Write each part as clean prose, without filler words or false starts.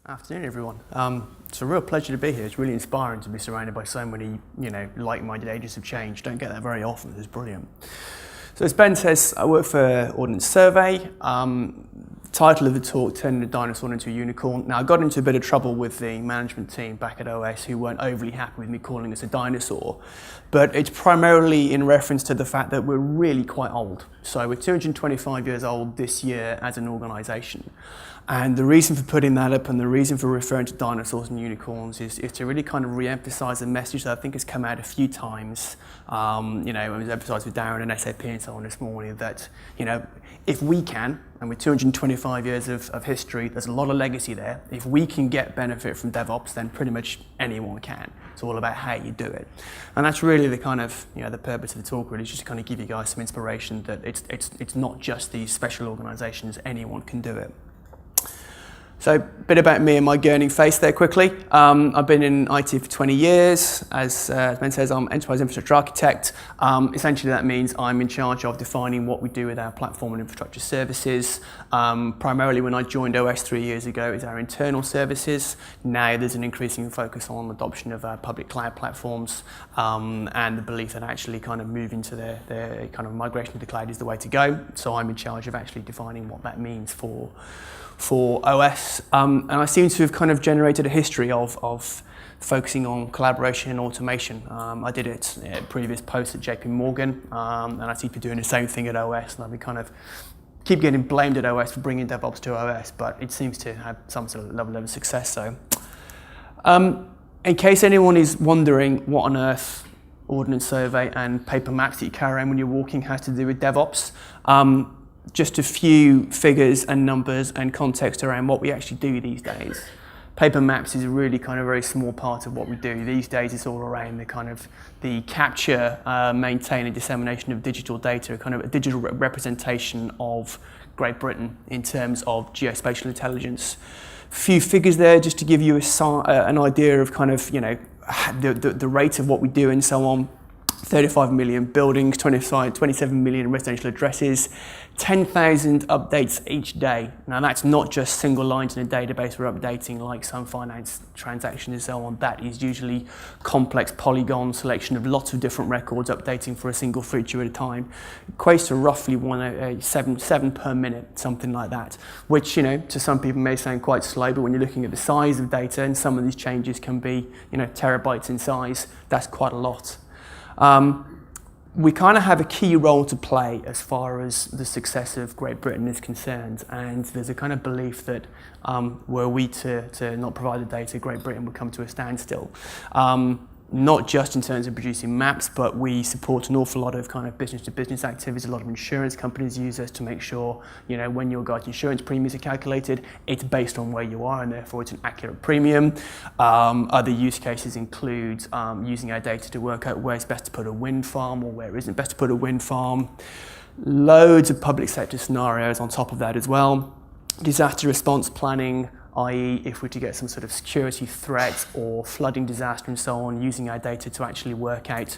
Afternoon, everyone. It's a real pleasure to be here. It's really inspiring to be surrounded by so many, like-minded agents of change. Don't get that very often. It's brilliant. So as Ben says, I work for Ordnance Survey. Title of the talk, turning a dinosaur into a unicorn. Now, I got into a bit of trouble with the management team back at OS who weren't overly happy with me calling us a dinosaur. But it's primarily in reference to the fact that we're really quite old. So we're 225 years old this year as an organisation. And the reason for putting that up and the reason for referring to dinosaurs and unicorns is to really kind of re-emphasise a message that I think has come out a few times. It was emphasised with Darren and SAP and so on this morning that, if we can, and with 225 years of history, there's a lot of legacy there. If we can get benefit from DevOps, then pretty much anyone can. It's all about how you do it. And that's really the kind of, the purpose of the talk really, is just to kind of give you guys some inspiration that it's not just these special organisations, anyone can do it. So a bit about me and my gurning face there quickly. I've been in IT for 20 years. As Ben says, I'm Enterprise Infrastructure Architect. Essentially that means I'm in charge of defining what we do with our platform and infrastructure services. Primarily when I joined OS 3 years ago, it's our internal services. Now there's an increasing focus on adoption of our public cloud platforms and the belief that actually kind of moving to their kind of migration to the cloud is the way to go. So I'm in charge of actually defining what that means for OS, and I seem to have kind of generated a history of focusing on collaboration and automation. I did it at previous posts at JP Morgan, and I seem to be doing the same thing at OS, and I've been kind of keep getting blamed at OS for bringing DevOps to OS, but it seems to have some sort of level of success. So, in case anyone is wondering what on earth Ordnance Survey and paper maps that you carry around when you're walking has to do with DevOps. Just a few figures and numbers and context around what we actually do these days. Paper maps is a really kind of very small part of what we do. These days it's all around the kind of the capture, maintain and dissemination of digital data, kind of a digital representation of Great Britain in terms of geospatial intelligence. Few figures there just to give you an idea of kind of, the rate of what we do and so on. 35 million buildings, 27 million residential addresses, 10,000 updates each day. Now that's not just single lines in a database we're updating like some finance transaction and so on. That is usually complex polygon selection of lots of different records updating for a single feature at a time. Equates to roughly seven per minute, something like that, which to some people may sound quite slow, but when you're looking at the size of data and some of these changes can be terabytes in size, that's quite a lot. We kind of have a key role to play as far as the success of Great Britain is concerned, and there's a kind of belief that were we to not provide the data, Great Britain would come to a standstill. Not just in terms of producing maps, but we support an awful lot of kind of business-to-business activities. A lot of insurance companies use us to make sure, when your guys' insurance premiums are calculated, it's based on where you are, and therefore it's an accurate premium. Other use cases include using our data to work out where it's best to put a wind farm or where isn't best to put a wind farm. Loads of public sector scenarios on top of that as well. Disaster response planning, i.e. if we're to get some sort of security threat or flooding disaster and so on, using our data to actually work out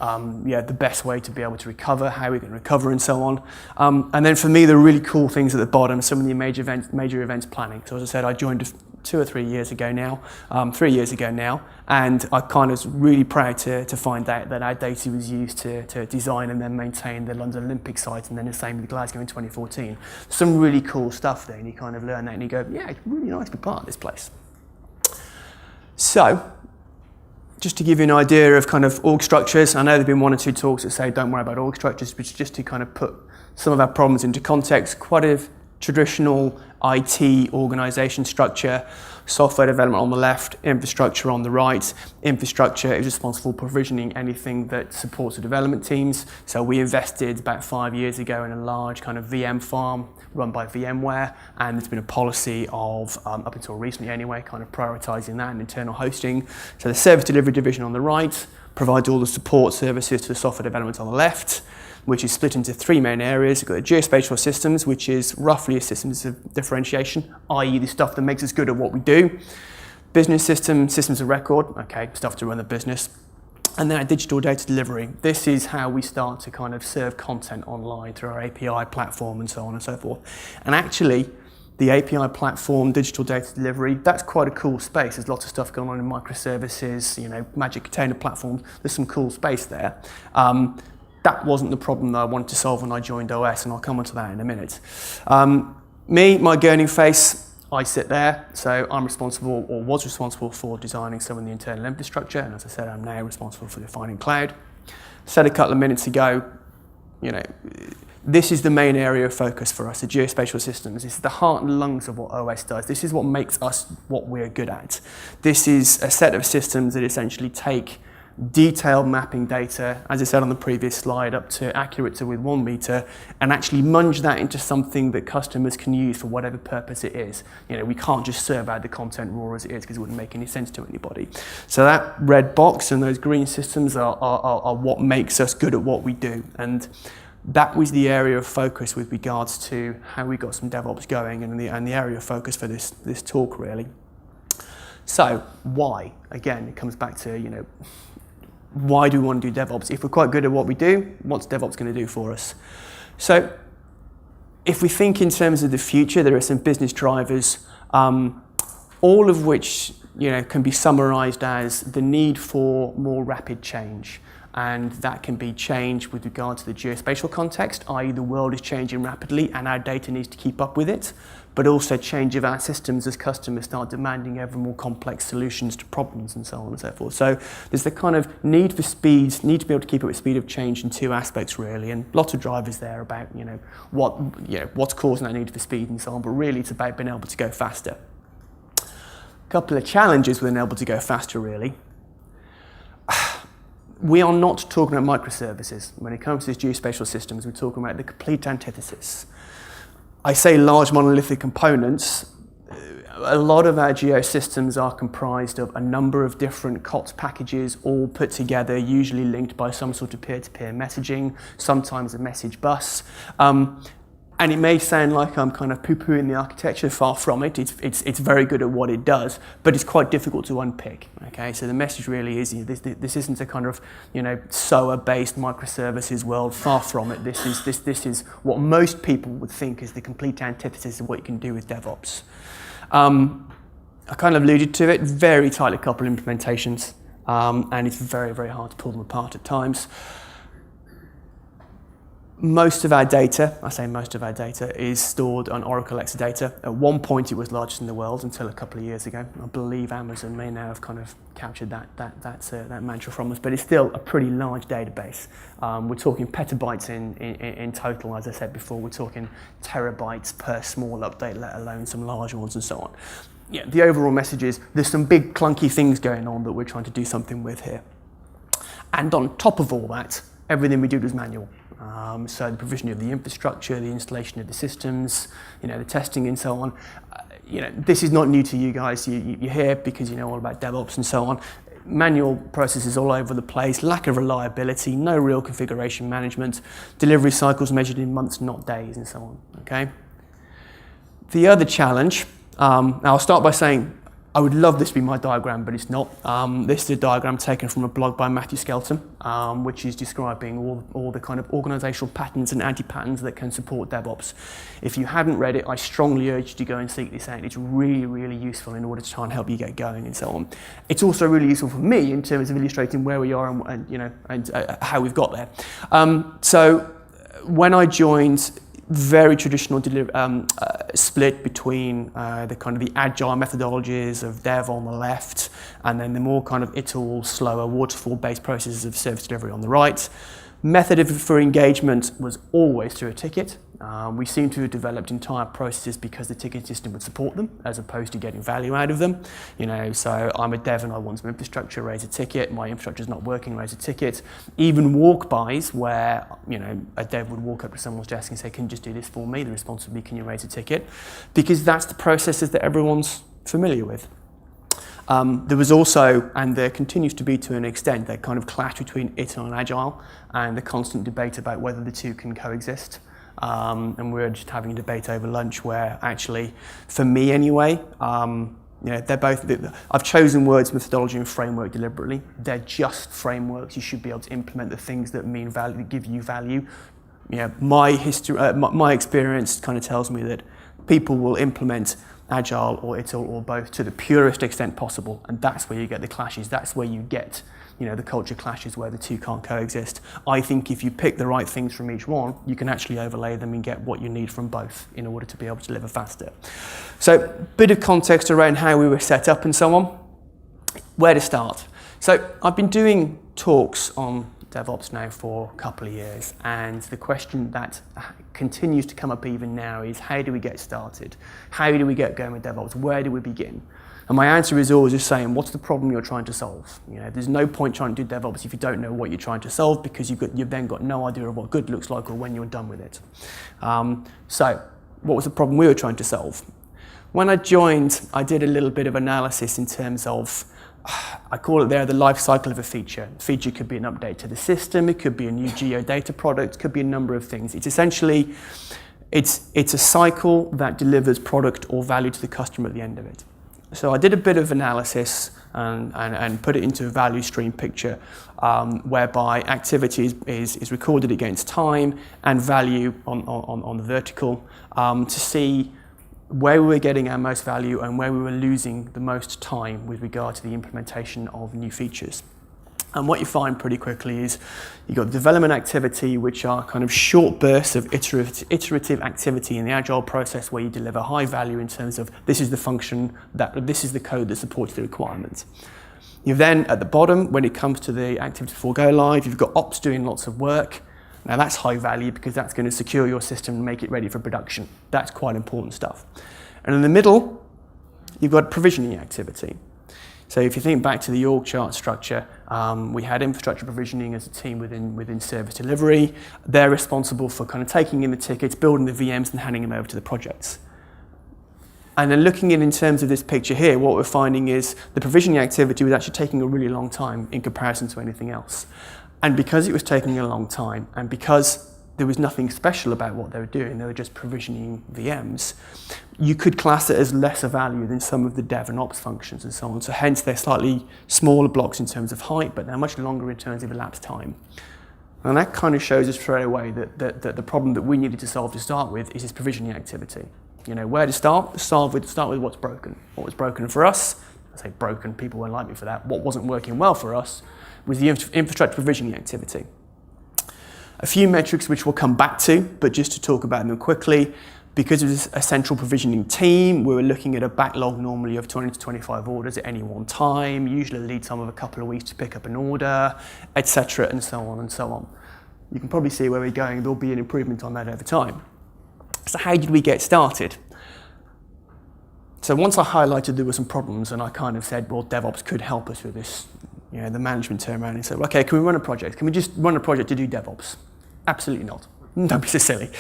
the best way to be able to recover, how we can recover and so on. And then for me, the really cool things at the bottom, some of the major events planning. So as I said, I joined 2 or 3 years ago now, 3 years ago now, and I kind of was really proud to find out that our data was used to design and then maintain the London Olympic site, and then the same with Glasgow in 2014. Some really cool stuff there, and you kind of learn that and you go, yeah, it's really nice to be part of this place. So, just to give you an idea of kind of org structures, I know there have been 1 or 2 talks that say don't worry about org structures, but just to kind of put some of our problems into context, quite a traditional IT organisation structure, software development on the left, infrastructure on the right. Infrastructure is responsible for provisioning anything that supports the development teams. So we invested about 5 years ago in a large kind of VM farm run by VMware, and there's been a policy of, up until recently anyway, kind of prioritising that and internal hosting. So the service delivery division on the right provides all the support services to the software development on the left, which is split into 3 main areas. We've got the geospatial systems, which is roughly a systems of differentiation, i.e. the stuff that makes us good at what we do. Business systems of record, okay, stuff to run the business. And then our digital data delivery. This is how we start to kind of serve content online through our API platform and so on and so forth. And actually, the API platform, digital data delivery, that's quite a cool space. There's lots of stuff going on in microservices, you know, magic container platforms. There's some cool space there. That wasn't the problem that I wanted to solve when I joined OS, and I'll come onto that in a minute. My gurning face, I sit there, so I'm responsible, or was responsible, for designing some of the internal infrastructure, and as I said, I'm now responsible for defining cloud. Said a couple of minutes ago, you know, this is the main area of focus for us, the geospatial systems. This is the heart and lungs of what OS does. This is what makes us what we're good at. This is a set of systems that essentially take detailed mapping data, as I said on the previous slide, up to accurate to with 1 meter, and actually munge that into something that customers can use for whatever purpose it is. You know, we can't just serve out the content raw as it is, because it wouldn't make any sense to anybody. So that red box and those green systems are what makes us good at what we do. And that was the area of focus with regards to how we got some DevOps going, and the area of focus for this talk, really. So why? Again, it comes back to, you know, why do we want to do DevOps? If we're quite good at what we do, what's DevOps going to do for us? So if we think in terms of the future, there are some business drivers, all of which, you know, can be summarized as the need for more rapid change. And that can be change with regard to the geospatial context, i.e. the world is changing rapidly and our data needs to keep up with it, but also change of our systems as customers start demanding ever more complex solutions to problems and so on and so forth. So there's the kind of need for speed, need to be able to keep up with speed of change in two aspects, really, and lots of drivers there about, you know, what's causing that need for speed and so on, but really it's about being able to go faster. A couple of challenges with being able to go faster, really. We are not talking about microservices. When it comes to these geospatial systems, we're talking about the complete antithesis. I say large monolithic components. A lot of our geosystems are comprised of a number of different COTS packages, all put together, usually linked by some sort of peer-to-peer messaging, sometimes a message bus. And it may sound like I'm kind of poo-pooing the architecture, far from it. It's very good at what it does, but it's quite difficult to unpick. Okay, so the message really is, this isn't a kind of, you know, SOA-based microservices world. Far from it. This is what most people would think is the complete antithesis of what you can do with DevOps. I kind of alluded to it. Very tightly coupled implementations, and it's very, very hard to pull them apart at times. Most of our data, I say most of our data, is stored on Oracle Exadata. At one point it was largest in the world until a couple of years ago. I believe Amazon may now have kind of captured that mantra from us, but it's still a pretty large database. We're talking petabytes in total, as I said before. We're talking terabytes per small update, let alone some large ones and so on. Yeah, the overall message is there's some big clunky things going on that we're trying to do something with here. And on top of all that, everything we do is manual. So the provision of the infrastructure, the installation of the systems, you know, the testing and so on. You know, this is not new to you guys. You're here because you know all about DevOps and so on. Manual processes all over the place, lack of reliability, no real configuration management, delivery cycles measured in months, not days, and so on. Okay. The other challenge. Now I'll start by saying I would love this to be my diagram, but it's not. This is a diagram taken from a blog by Matthew Skelton, which is describing all the kind of organizational patterns and anti-patterns that can support DevOps. If you hadn't read it, I strongly urge you to go and seek this out. It's really, really useful in order to try and help you get going and so on. It's also really useful for me in terms of illustrating where we are and you know, and how we've got there. So when I joined, very traditional split between the kind of the agile methodologies of dev on the left, and then the more kind of iterative, slower, waterfall-based processes of service delivery on the right. Method for engagement was always through a ticket. We seem to have developed entire processes because the ticket system would support them, as opposed to getting value out of them. You know, so I'm a dev and I want some infrastructure, raise a ticket. My infrastructure is not working, raise a ticket. Even walk-bys where, you know, a dev would walk up to someone's desk and say, "Can you just do this for me?" The response would be, "Can you raise a ticket?" Because that's the processes that everyone's familiar with. There was also, and there continues to be to an extent, that kind of clash between it and agile, and the constant debate about whether the two can coexist. And we were just having a debate over lunch where actually, for me anyway, you know, they're both, I've chosen words, methodology and framework deliberately. They're just frameworks. You should be able to implement the things that mean value, that give you value. You know, my history, my experience kind of tells me that people will implement Agile or ITIL or both to the purest extent possible, and that's where you get the clashes. That's where you get, the culture clashes where the two can't coexist. I think if you pick the right things from each one, you can actually overlay them and get what you need from both in order to be able to deliver faster. So, bit of context around how we were set up and so on. Where to start? So, I've been doing talks on DevOps now for a couple of years, and the question that continues to come up even now is, how do we get started? How do we get going with DevOps? Where do we begin? And my answer is always just saying, what's the problem you're trying to solve? There's no point trying to do DevOps if you don't know what you're trying to solve, because you've then got no idea of what good looks like or when you're done with it. So what was the problem we were trying to solve? When I joined, I did a little bit of analysis in terms of, I call it there the life cycle of a feature. A feature could be an update to the system, it could be a new geodata product, it could be a number of things. It's essentially, it's a cycle that delivers product or value to the customer at the end of it. So I did a bit of analysis and put it into a value stream picture whereby activity is recorded against time and value on the vertical to see where we were getting our most value and where we were losing the most time with regard to the implementation of new features. And what you find pretty quickly is you've got development activity, which are kind of short bursts of iterative activity in the Agile process where you deliver high value in terms of this is the function, this is the code that supports the requirement. You've then, at the bottom, when it comes to the activity before go live, you've got ops doing lots of work. Now that's high value because that's going to secure your system and make it ready for production. That's quite important stuff. And in the middle, you've got provisioning activity. So if you think back to the org chart structure, we had infrastructure provisioning as a team within service delivery. They're responsible for kind of taking in the tickets, building the VMs and handing them over to the projects. And then looking in terms of this picture here, what we're finding is the provisioning activity was actually taking a really long time in comparison to anything else. And because it was taking a long time, and because there was nothing special about what they were doing, they were just provisioning VMs, you could class it as lesser value than some of the dev and ops functions and so on. So hence they're slightly smaller blocks in terms of height, but they're much longer in terms of elapsed time. And that kind of shows us straight away that the problem that we needed to solve to start with is this provisioning activity. Where to start? Start with what's broken. What was broken for us? I say broken, people won't like me for that. What wasn't working well for us was the infrastructure provisioning activity. A few metrics which we'll come back to, but just to talk about them quickly, because it was a central provisioning team, we were looking at a backlog normally of 20 to 25 orders at any one time, usually a lead time of a couple of weeks to pick up an order, etc., and so on and so on. You can probably see where we're going. There'll be an improvement on that over time. So how did we get started? So once I highlighted there were some problems and I kind of said, well, DevOps could help us with this, the management turned around and said, okay, can we run a project? Can we just run a project to do DevOps? Absolutely not. Don't be so silly.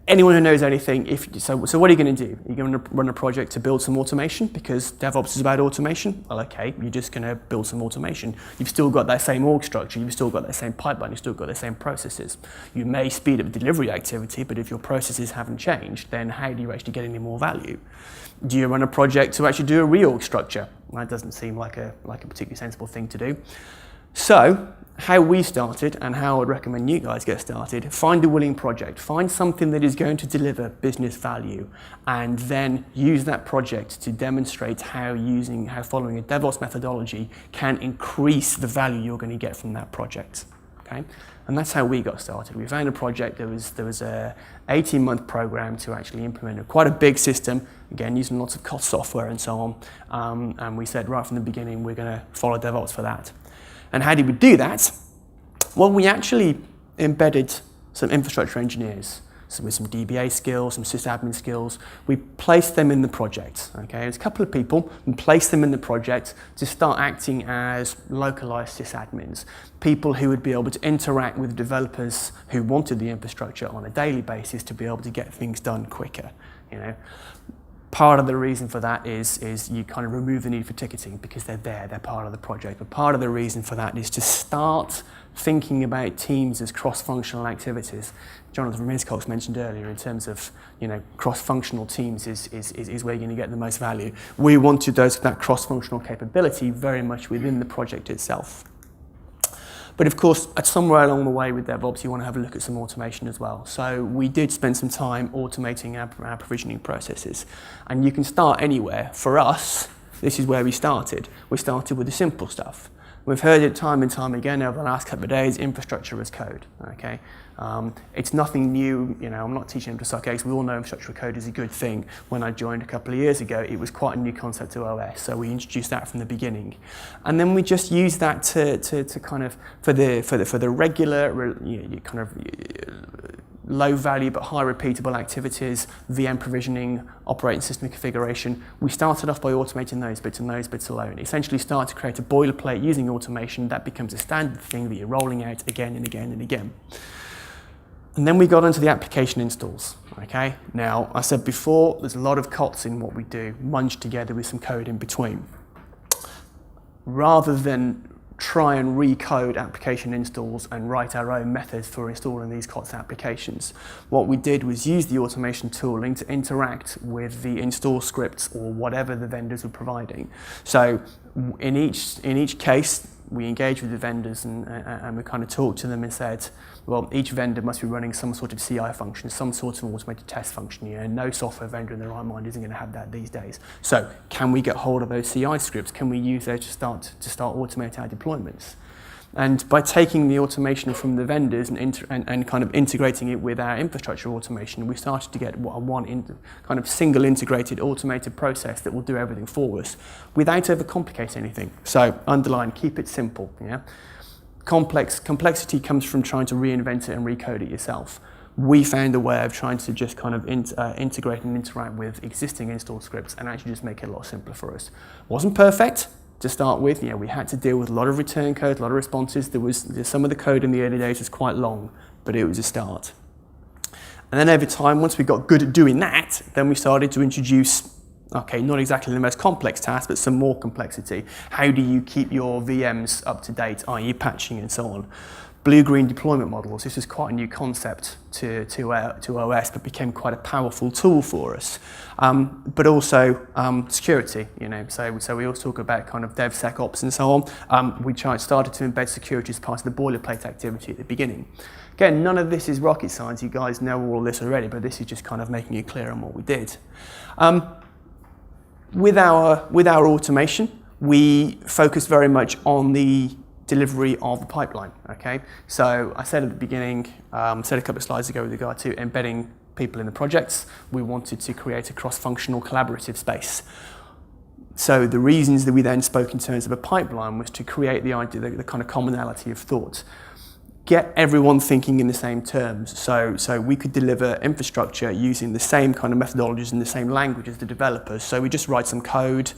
Anyone who knows anything, so what are you going to do? Are you going to run a project to build some automation because DevOps is about automation? Well, okay, you're just going to build some automation. You've still got that same org structure, you've still got that same pipeline, you've still got the same processes. You may speed up delivery activity, but if your processes haven't changed, then how do you actually get any more value? Do you run a project to actually do a reorg structure? That doesn't seem like a particularly sensible thing to do. So, how we started and how I'd recommend you guys get started, find a willing project, find something that is going to deliver business value, and then use that project to demonstrate how following a DevOps methodology can increase the value you're going to get from that project. Okay? And that's how we got started. We found a project, there was a 18-month program to actually implement quite a big system, again using lots of COTS software and so on, and we said right from the beginning we're going to follow DevOps for that. And how did we do that? Well, we actually embedded some infrastructure engineers, with some DBA skills, some sysadmin skills. We placed them in the project. Okay, there's a couple of people, and placed them in the project to start acting as localized sysadmins, people who would be able to interact with developers who wanted the infrastructure on a daily basis to be able to get things done quicker. Part of the reason for that is you kind of remove the need for ticketing because they're part of the project. But part of the reason for that is to start thinking about teams as cross-functional activities. Jonathan from Hiscox mentioned earlier in terms of cross-functional teams is where you're going to get the most value. We wanted that cross-functional capability very much within the project itself. But of course, at somewhere along the way with DevOps, you want to have a look at some automation as well. So we did spend some time automating our provisioning processes. And you can start anywhere. For us, this is where we started. We started with the simple stuff. We've heard it time and time again over the last couple of days, infrastructure as code, okay? It's nothing new, you know, I'm not teaching them to suck eggs. We all know infrastructure as code is a good thing. When I joined a couple of years ago, it was quite a new concept to OS, so we introduced that from the beginning. And then we just used that to kind of, for the regular, kind of, low value but high repeatable activities, VM provisioning, operating system configuration, we started off by automating those bits and those bits alone. Essentially start to create a boilerplate using automation that becomes a standard thing that you're rolling out again and again and again. And then we got into the application installs, okay? Now, I said before, there's a lot of COTS in what we do, munged together with some code in between. Rather than try and recode application installs and write our own methods for installing these COTS applications, what we did was use the automation tooling to interact with the install scripts or whatever the vendors were providing. So in each case, we engaged with the vendors and we kind of talked to them and said, well, each vendor must be running some sort of CI function, some sort of automated test function. You know, no software vendor in their right mind isn't going to have that these days. So can we get hold of those CI scripts? Can we use those to start automate our deployments? And by taking the automation from the vendors and kind of integrating it with our infrastructure automation, we started to get one kind of single integrated automated process that will do everything for us without overcomplicating anything. So underline, keep it simple. Yeah? Complexity comes from trying to reinvent it and recode it yourself. We found a way of trying to just kind of integrate and interact with existing install scripts and actually just make it a lot simpler for us. Wasn't perfect. To start with, you know, we had to deal with a lot of return code, a lot of responses. Some of the code in the early days was quite long, but it was a start. And then over time, once we got good at doing that, then we started to introduce, okay, not exactly the most complex task, but some more complexity. How do you keep your VMs up to date, i.e. patching and so on? Blue-green deployment models. This is quite a new concept to OS, but became quite a powerful tool for us. But also security, you know. So we also talk about kind of DevSecOps and so on. We started to embed security as part of the boilerplate activity at the beginning. Again, none of this is rocket science. You guys know all this already, but this is just kind of making it clear on what we did. With our automation, we focused very much on the delivery of the pipeline, okay? So I said at the beginning, said a couple of slides ago with regard to embedding people in the projects, we wanted to create a cross-functional collaborative space. So the reasons that we then spoke in terms of a pipeline was to create the idea, the kind of commonality of thought. Get everyone thinking in the same terms. So we could deliver infrastructure using the same kind of methodologies and the same language as the developers. So we just write some code.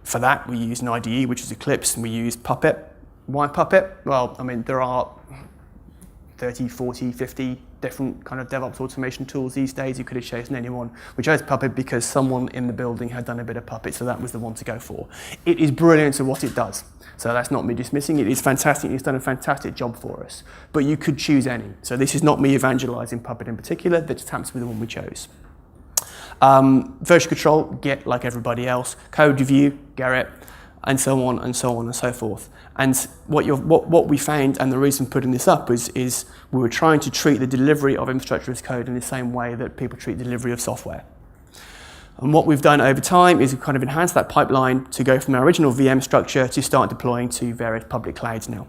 For that, we use an IDE, which is Eclipse, and we use Puppet. Why Puppet? Well, I mean, there are 30, 40, 50 different kind of DevOps automation tools these days. You could have chosen anyone. We chose Puppet because someone in the building had done a bit of Puppet, so that was the one to go for. It is brilliant at what it does. So that's not me dismissing it. It's fantastic. It's done a fantastic job for us. But you could choose any. So this is not me evangelizing Puppet in particular. That just happens to be the one we chose. Version control, Git like everybody else, code review, Gerrit, and so on and so on and so forth. And what we found, and the reason putting this up is we were trying to treat the delivery of infrastructure as code in the same way that people treat delivery of software. And what we've done over time is we've kind of enhanced that pipeline to go from our original VM structure to start deploying to various public clouds now.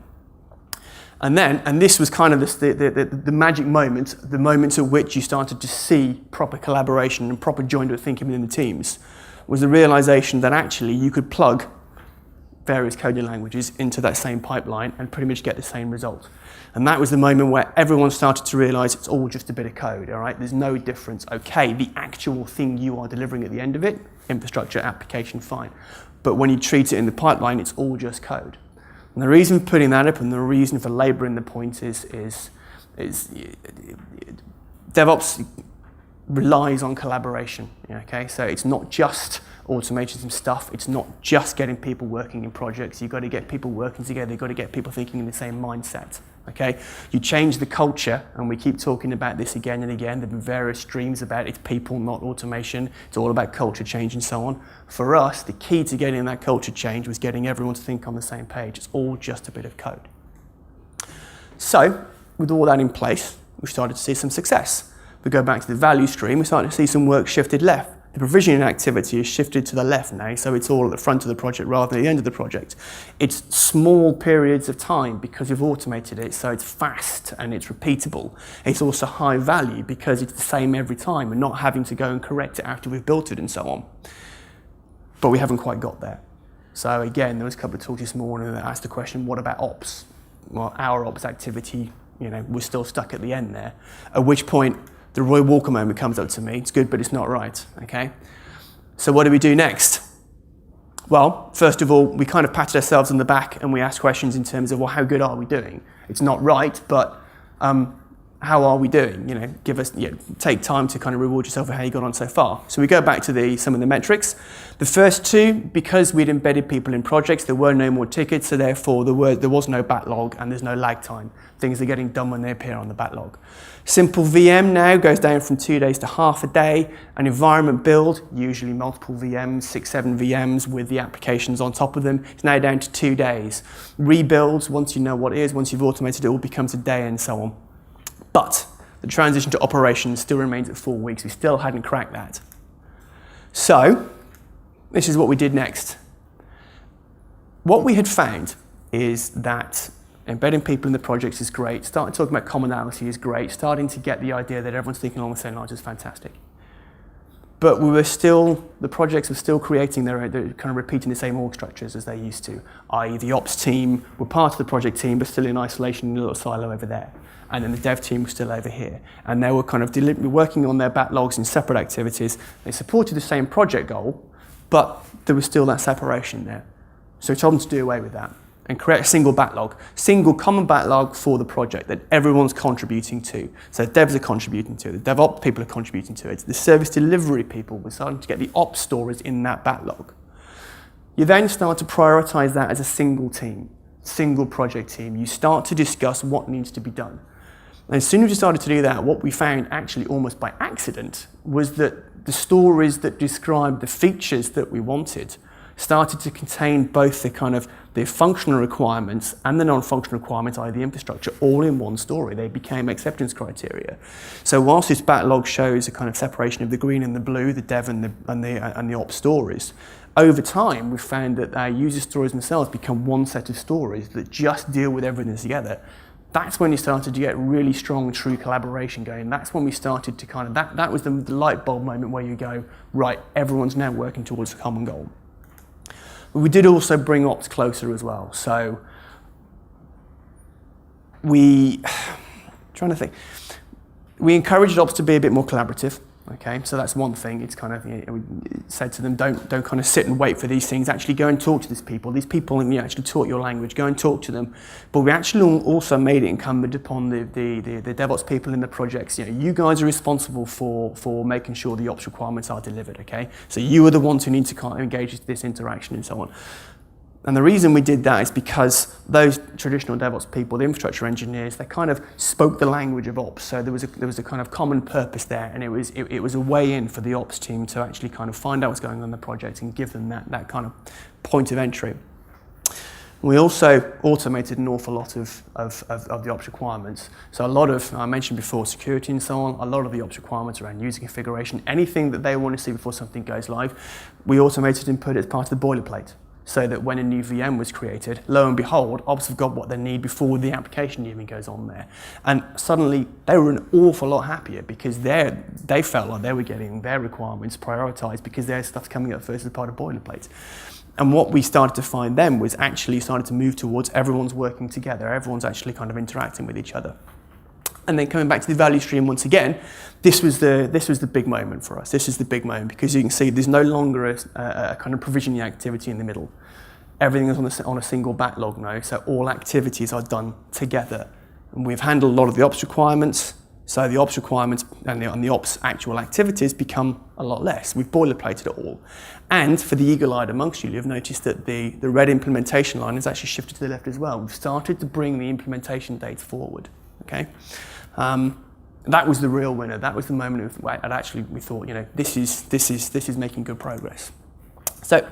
And this was kind of the magic moment, the moment at which you started to see proper collaboration and proper joined-up thinking within the teams, was the realization that actually you could plug various coding languages into that same pipeline and pretty much get the same result. And that was the moment where everyone started to realize it's all just a bit of code, all right? There's no difference. Okay, the actual thing you are delivering at the end of it, infrastructure, application, fine. But when you treat it in the pipeline, it's all just code. And the reason for putting that up and the reason for laboring the point is DevOps relies on collaboration, okay? So it's not just automating some stuff. It's not just getting people working in projects. You've got to get people working together. You've got to get people thinking in the same mindset. Okay, you change the culture, and we keep talking about this again and again. There have been various streams about it's people, not automation. It's all about culture change and so on. For us, the key to getting that culture change was getting everyone to think on the same page. It's all just a bit of code. So, with all that in place, we started to see some success. We go back to the value stream, we started to see some work shifted left. The provisioning activity is shifted to the left now, so it's all at the front of the project rather than the end of the project. It's small periods of time because we've automated it, so it's fast and it's repeatable. It's also high value because it's the same every time and not having to go and correct it after we've built it and so on. But we haven't quite got there. So again, there was a couple of talks this morning that asked the question, what about ops? Well, our ops activity, we're still stuck at the end there. At which point, the Roy Walker moment comes up to me. It's good, but it's not right, okay? So what do we do next? Well, first of all, we kind of patted ourselves on the back and we asked questions in terms of, well, how good are we doing? It's not right, but how are we doing? Take time to kind of reward yourself for how you got on so far. So we go back to some of the metrics. The first two, because we'd embedded people in projects, there were no more tickets, so therefore there was no backlog and there's no lag time. Things are getting done when they appear on the backlog. Simple VM now goes down from 2 days to half a day. An environment build, usually multiple VMs, 6, 7 VMs with the applications on top of them, is now down to 2 days. Rebuilds, once you know what it is, once you've automated it, all becomes a day and so on. But the transition to operations still remains at 4 weeks. We still hadn't cracked that. So this is what we did next. What we had found is that embedding people in the projects is great. Starting talking about commonality is great. Starting to get the idea that everyone's thinking along the same lines is fantastic. But the projects were still creating they're kind of repeating the same org structures as they used to, i.e. the ops team were part of the project team, but still in isolation in a little silo over there. And then the dev team was still over here. And they were kind of deliberately working on their backlogs in separate activities. They supported the same project goal, but there was still that separation there. So we told them to do away with that and create a single backlog, single common backlog for the project that everyone's contributing to. So devs are contributing to it, the DevOps people are contributing to it, the service delivery people were starting to get the ops stories in that backlog. You then start to prioritize that as a single team, single project team. You start to discuss what needs to be done. And as soon as we started to do that, what we found actually almost by accident was that the stories that described the features that we wanted started to contain both the functional requirements and the non-functional requirements, i.e. the infrastructure, all in one story. They became acceptance criteria. So whilst this backlog shows a kind of separation of the green and the blue, the dev and the ops stories, over time we've found that our user stories themselves become one set of stories that just deal with everything together. That's when you started to get really strong, true collaboration going. That's when we started to that was the light bulb moment where you go, right, everyone's now working towards a common goal. But we did also bring ops closer as well. So we encouraged ops to be a bit more collaborative. Okay, so that's one thing. It's we said to them, don't kind of sit and wait for these things. Actually go and talk to these people. These people actually taught your language. Go and talk to them. But we actually also made it incumbent upon the DevOps people in the projects. You guys are responsible for making sure the ops requirements are delivered. Okay, so you are the ones who need to kind of engage with this interaction and so on. And the reason we did that is because those traditional DevOps people, the infrastructure engineers, they kind of spoke the language of ops. So there was a kind of common purpose there, and it was a way in for the ops team to actually kind of find out what's going on in the project and give them that kind of point of entry. We also automated an awful lot of the ops requirements. So a lot of, I mentioned before, security and so on, a lot of the ops requirements around user configuration, anything that they want to see before something goes live, we automated and put it as part of the boilerplate. So that when a new VM was created, lo and behold, ops have got what they need before the application even goes on there. And suddenly they were an awful lot happier because they felt like they were getting their requirements prioritized because their stuff's coming up first as part of boilerplate. And what we started to find then was actually started to move towards everyone's working together, everyone's actually kind of interacting with each other. And then coming back to the value stream once again, this was the big moment for us. This is the big moment because you can see there's no longer a kind of provisioning activity in the middle. Everything is on a single backlog now, so all activities are done together. And we've handled a lot of the ops requirements, So the ops requirements and the ops actual activities become a lot less. We've boilerplated it all. And for the eagle-eyed amongst you, you've noticed that the red implementation line has actually shifted to the left as well. We've started to bring the implementation dates forward. Okay, that was the real winner. That was the moment where we thought, this is making good progress. So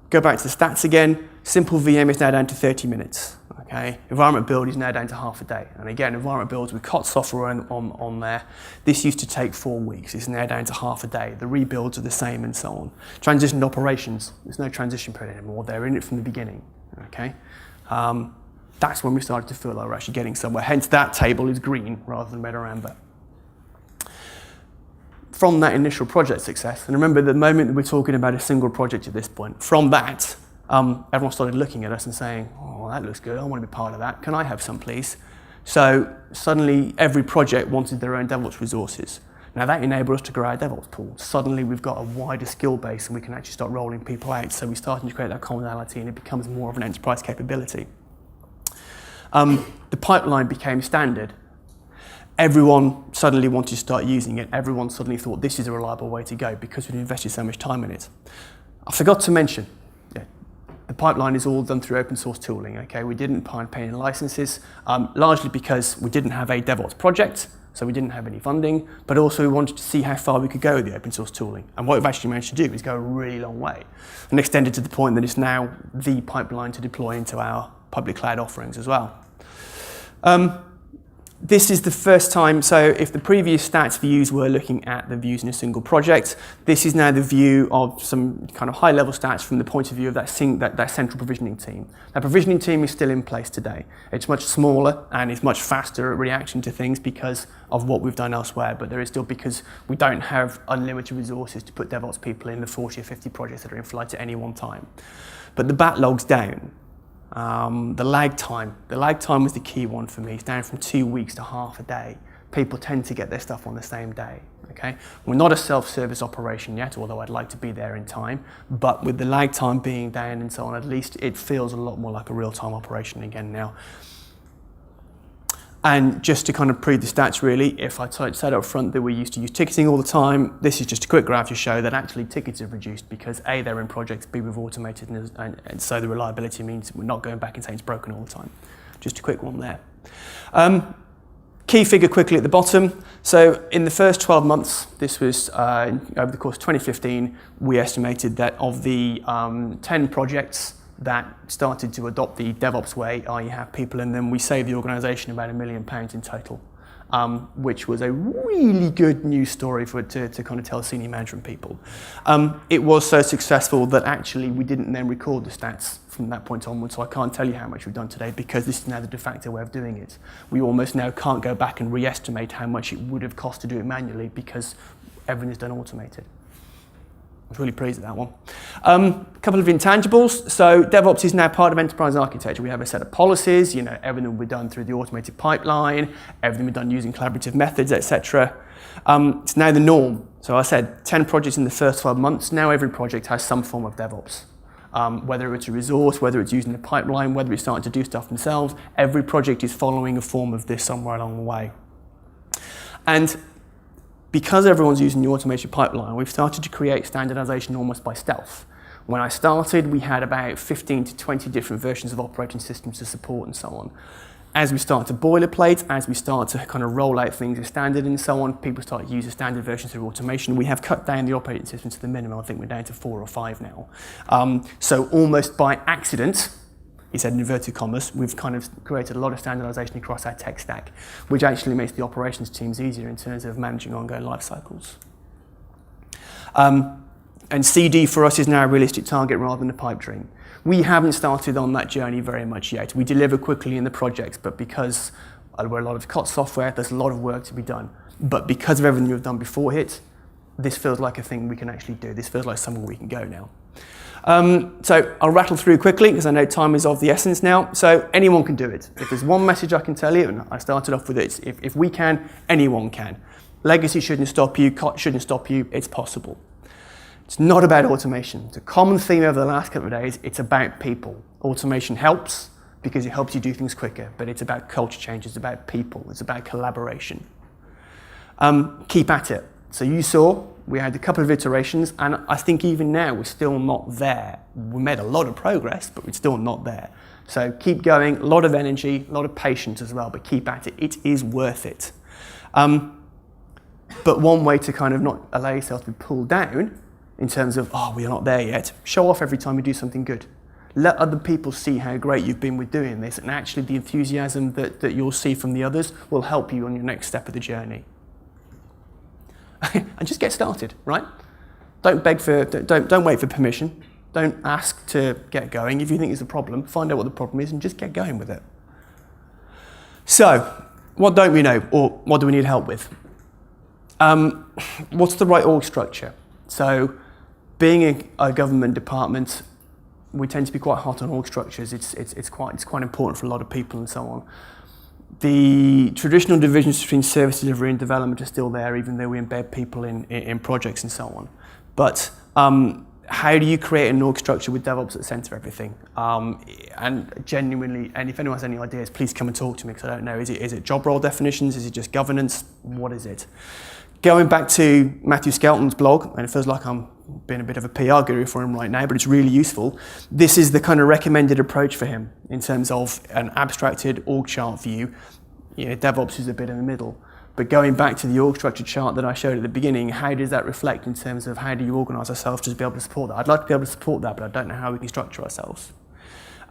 go back to the stats again. Simple VM is now down to 30 minutes. Okay, environment build is now down to half a day. And again, environment builds with COTS software on there. This used to take 4 weeks. It's now down to half a day. The rebuilds are the same and so on. Transition to operations. There's no transition period anymore. They're in it from the beginning. Okay, that's when we started to feel like we're actually getting somewhere. Hence, that table is green rather than red or amber. From that initial project success, and remember the moment that we're talking about a single project at this point, from that, everyone started looking at us and saying, oh, that looks good, I want to be part of that, can I have some please? So suddenly every project wanted their own DevOps resources. Now that enabled us to grow our DevOps pool. Suddenly we've got a wider skill base and we can actually start rolling people out. So we're starting to create that commonality and it becomes more of an enterprise capability. The pipeline became standard. Everyone suddenly wanted to start using it. Everyone suddenly thought this is a reliable way to go because we'd invested so much time in it. I forgot to mention, the pipeline is all done through open source tooling. Okay, we didn't pay any licenses, largely because we didn't have a DevOps project, so we didn't have any funding, but also we wanted to see how far we could go with the open source tooling. And what we've actually managed to do is go a really long way and extended to the point that it's now the pipeline to deploy into our public cloud offerings as well. This is the first time, so if the previous stats views were looking at the views in a single project, this is now the view of some kind of high-level stats from the point of view of that central provisioning team. That provisioning team is still in place today. It's much smaller and it's much faster at reaction to things because of what we've done elsewhere, but there is still because we don't have unlimited resources to put DevOps people in the 40 or 50 projects that are in flight at any one time. But the backlog's down. The lag time was the key one for me. It's down from 2 weeks to half a day. People tend to get their stuff on the same day. Okay, we're not a self-service operation yet, although I'd like to be there in time. But with the lag time being down and so on, at least it feels a lot more like a real-time operation again now. And just to kind of prove the stats really, if I said up front that we used to use ticketing all the time, this is just a quick graph to show that actually tickets have reduced because A, they're in projects, B, we've automated, and so the reliability means we're not going back and saying it's broken all the time. Just a quick one there. Key figure quickly at the bottom. So in the first 12 months, this was over the course of 2015, we estimated that of the 10 projects that started to adopt the DevOps way, i.e. have people in them, we saved the organisation about £1 million in total, which was a really good news story to kind of tell senior management people. It was so successful that actually we didn't then record the stats from that point onwards, so I can't tell you how much we've done today because this is now the de facto way of doing it. We almost now can't go back and re-estimate how much it would have cost to do it manually because everything is done automated. I was really pleased with that one. A couple of intangibles. So DevOps is now part of enterprise architecture. We have a set of policies, everything will be done through the automated pipeline, everything will be done using collaborative methods, etc. It's now the norm. So I said 10 projects in the first 12 months. Now every project has some form of DevOps. Whether it's a resource, whether it's using the pipeline, whether it's starting to do stuff themselves, every project is following a form of this somewhere along the way. And because everyone's using the automated pipeline, we've started to create standardization almost by stealth. When I started, we had about 15 to 20 different versions of operating systems to support and so on. As we start to boilerplate, as we start to kind of roll out things as standard and so on, people start to use the standard versions through automation. We have cut down the operating system to the minimum. I think we're down to 4 or 5 now. So almost by accident, he said in inverted commas, we've kind of created a lot of standardization across our tech stack, which actually makes the operations teams easier in terms of managing ongoing life cycles. And CD for us is now a realistic target rather than a pipe dream. We haven't started on that journey very much yet. We deliver quickly in the projects, but because we're a lot of COTS software, there's a lot of work to be done. But because of everything we've done before it, this feels like a thing we can actually do. This feels like somewhere we can go now. So I'll rattle through quickly because I know time is of the essence now. So anyone can do it. If there's one message I can tell you, and I started off with it, if we can, anyone can. Legacy shouldn't stop you, COTS shouldn't stop you, it's possible. It's not about automation. It's a common theme over the last couple of days. It's about people. Automation helps because it helps you do things quicker, but it's about culture change, it's about people, it's about collaboration. Keep at it. So you saw we had a couple of iterations, and I think even now we're still not there. We made a lot of progress, but we're still not there. So keep going, a lot of energy, a lot of patience as well, but keep at it. It is worth it. But one way to kind of not allow yourself to be pulled down in terms of, oh, we're not there yet, show off every time you do something good. Let other people see how great you've been with doing this, and actually the enthusiasm that you'll see from the others will help you on your next step of the journey. And just get started, right? Don't wait for permission. Don't ask to get going. If you think there's a problem, find out what the problem is and just get going with it. So, what don't we know, or what do we need help with? What's the right org structure? So, being a government department, we tend to be quite hot on org structures. It's quite important for a lot of people and so on. The traditional divisions between service delivery and development are still there, even though we embed people in projects and so on. But how do you create an org structure with DevOps at the center of everything? And genuinely, and if anyone has any ideas, please come and talk to me, because I don't know. Is it job role definitions? Is it just governance? What is it? Going back to Matthew Skelton's blog, and it feels like I'm being a bit of a PR guru for him right now, but it's really useful. This is the kind of recommended approach for him in terms of an abstracted org chart view. DevOps is a bit in the middle. But going back to the org structure chart that I showed at the beginning, how does that reflect in terms of how do you organise ourselves to be able to support that? I'd like to be able to support that, but I don't know how we can structure ourselves.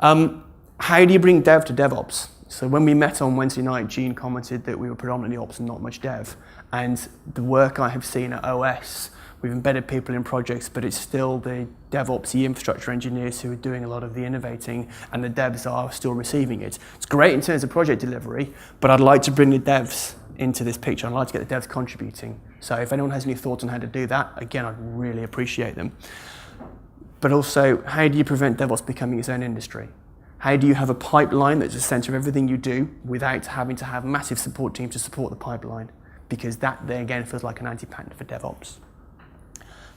How do you bring dev to DevOps? So when we met on Wednesday night, Gene commented that we were predominantly ops and not much dev. And the work I have seen at OS, we've embedded people in projects, but it's still the DevOps infrastructure engineers who are doing a lot of the innovating, and the devs are still receiving it. It's great in terms of project delivery, but I'd like to bring the devs into this picture. I'd like to get the devs contributing. So if anyone has any thoughts on how to do that, again, I'd really appreciate them. But also, how do you prevent DevOps becoming its own industry? How do you have a pipeline that's the center of everything you do without having to have massive support teams to support the pipeline? Because that, then again, feels like an anti-pattern for DevOps.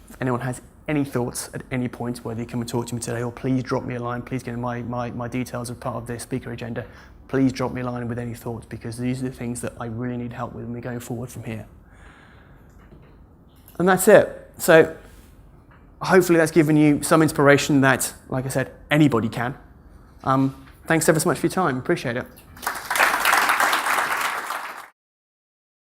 If anyone has any thoughts at any point, whether you come and talk to me today, or please drop me a line, please get my details as part of the speaker agenda. Please drop me a line with any thoughts, because these are the things that I really need help with when we're going forward from here. And that's it. So hopefully that's given you some inspiration that, like I said, anybody can. Thanks ever so much for your time. Appreciate it.